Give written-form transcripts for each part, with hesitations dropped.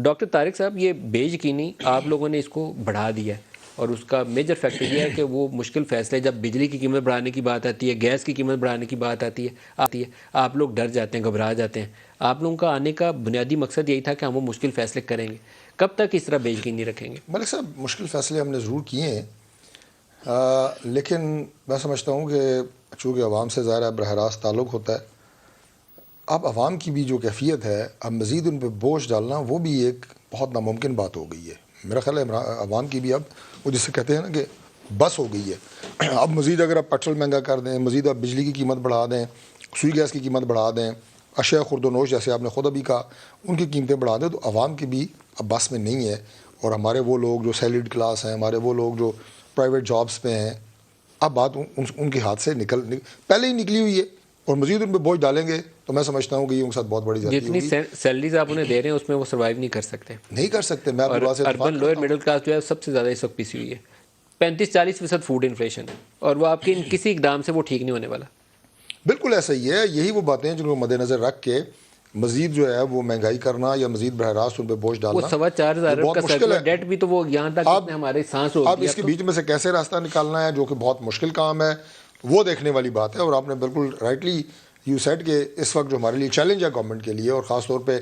Doctor Tariq صاحب، یہ بے یقینی آپ لوگوں نے اس کو بڑھا دیا ہے، اور اس کا میجر فیکٹر یہ ہے کہ وہ مشکل فیصلے جب بجلی کی قیمت بڑھانے کی بات آتی ہے، گیس کی قیمت بڑھانے کی بات آتی ہے آپ لوگ ڈر جاتے ہیں، گھبرا جاتے ہیں۔ آپ لوگوں کا آنے کا بنیادی مقصد یہی تھا کہ ہم وہ مشکل فیصلے کریں گے۔ کب تک اس طرح بے یقینی رکھیں گے؟ ملک صاحب، مشکل فیصلے ہم نے ضرور کیے ہیں، لیکن میں سمجھتا ہوں کہ چونکہ عوام سے ظاہر براہ راست تعلق ہوتا ہے، اب عوام کی بھی جو کیفیت ہے، اب مزید ان پہ بوجھ ڈالنا وہ بھی ایک بہت ناممکن بات ہو گئی ہے۔ میرا خیال ہے عوام کی بھی اب وہ جسے کہتے ہیں نا کہ بس ہو گئی ہے۔ اب مزید اگر آپ پیٹرول مہنگا کر دیں، مزید آپ بجلی کی قیمت بڑھا دیں، سوئی گیس کی قیمت بڑھا دیں، اشیاء خرد و نوش جیسے آپ نے خود ابھی کہا ان کی قیمتیں بڑھا دیں، تو عوام کی بھی اب بس میں نہیں ہے۔ اور ہمارے وہ لوگ جو سیلریڈ کلاس ہیں، ہمارے وہ لوگ جو پرائیویٹ جابس پہ ہیں، اب بات ان کے ہاتھ سے پہلے ہی نکلی ہوئی ہے، اور مزید ان پہ بوجھ ڈالیں گے تو میں سمجھتا ہوں کہ یہ ان کے ساتھ بہت بڑی زیادتی جتنی ہوگی۔ سیلریز آپ انہیں دے رہے ہیں اس میں وہ سروائیو نہیں کر سکتے، نہیں کر سکتے۔ میں آپ اور کی بات سے اتفاق اربن لوئر کرتا ہوں۔ مڈل کلاس جو ہے سب سے زیادہ اس وقت پیسی ہوئی ہے۔ 35-40% فوڈ انفلیشن ہے، اور وہ آپ کے کسی اقدام سے وہ ٹھیک نہیں ہونے والا۔ بالکل ایسا ہی ہے۔ یہی وہ باتیں جن کو مد نظر رکھ کے مزید جو ہے وہ مہنگائی کرنا یا مزید براہ راست ان پہ بوجھ وہ ڈالنا 4,500 یہ ارب بہت کا مشکل سرکولر ہے۔ ڈیٹ بھی تو وہ یہاں تک اب ہمارے سانس روک اب دیا۔ اس کے بیچ میں سے کیسے راستہ نکالنا ہے، جو کہ بہت مشکل کام ہے، وہ دیکھنے والی بات ہے۔ اور آپ نے بالکل رائٹلی یو سیڈ کہ اس وقت جو ہمارے لیے چیلنج ہے گورنمنٹ کے لیے، اور خاص طور پہ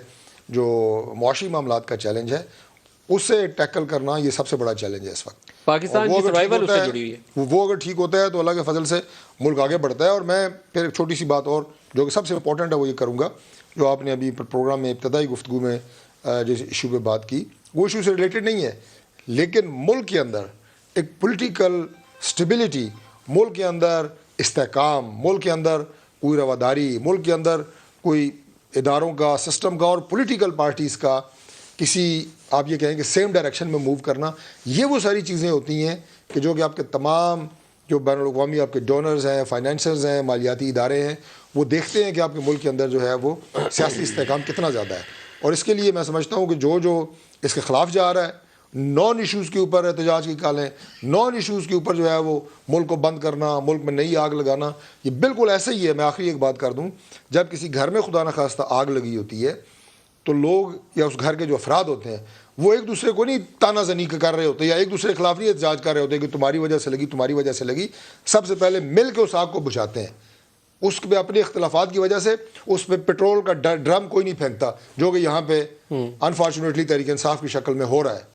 جو معاشی معاملات کا چیلنج ہے، اس سے ٹیکل کرنا یہ سب سے بڑا چیلنج ہے اس وقت۔ پاکستان کی سروائیول اس سے جڑی ہوئی ہے۔ وہ اگر ٹھیک ہوتا ہے تو اللہ کے فضل سے ملک آگے بڑھتا ہے۔ اور میں پھر ایک چھوٹی سی بات اور جو کہ سب سے امپورٹنٹ ہے وہ یہ کروں گا، جو آپ نے ابھی پروگرام میں ابتدائی گفتگو میں جس ایشو پہ بات کی، وہ ایشو سے ریلیٹڈ نہیں ہے، لیکن ملک کے اندر ایک پولیٹیکل سٹیبلٹی، ملک کے اندر استحکام، ملک کے اندر کوئی رواداری، ملک کے اندر کوئی اداروں کا، سسٹم کا اور پولیٹیکل پارٹیز کا کسی آپ یہ کہیں کہ سیم ڈائریکشن میں موو کرنا، یہ وہ ساری چیزیں ہوتی ہیں کہ جو کہ آپ کے تمام جو بین الاقوامی آپ کے ڈونرز ہیں، فائنینسرز ہیں، مالیاتی ادارے ہیں، وہ دیکھتے ہیں کہ آپ کے ملک کے اندر جو ہے وہ سیاسی استحکام کتنا زیادہ ہے۔ اور اس کے لیے میں سمجھتا ہوں کہ جو اس کے خلاف جا رہا ہے، نان ایشوز کے اوپر احتجاج کی کالیں، نان ایشوز کے اوپر جو ہے وہ ملک کو بند کرنا، ملک میں نئی آگ لگانا، یہ بالکل ایسا ہی ہے۔ میں آخری ایک بات کر دوں، جب کسی گھر میں خدا نخواستہ آگ لگی ہوتی ہے تو لوگ یا اس گھر کے جو افراد ہوتے ہیں وہ ایک دوسرے کو نہیں تانا زنی کر رہے ہوتے یا ایک دوسرے کے خلاف نہیں احتجاج کر رہے ہوتے کہ تمہاری وجہ سے لگی، تمہاری وجہ سے لگی۔ سب سے پہلے مل کے اس آگ کو بجھاتے ہیں۔ اس پہ اپنے اختلافات کی وجہ سے اس پہ پٹرول کا ڈرم کوئی نہیں پھینکتا، جو کہ یہاں پہ انفارچونیٹلی تحریک انصاف کی شکل میں ہو رہا ہے۔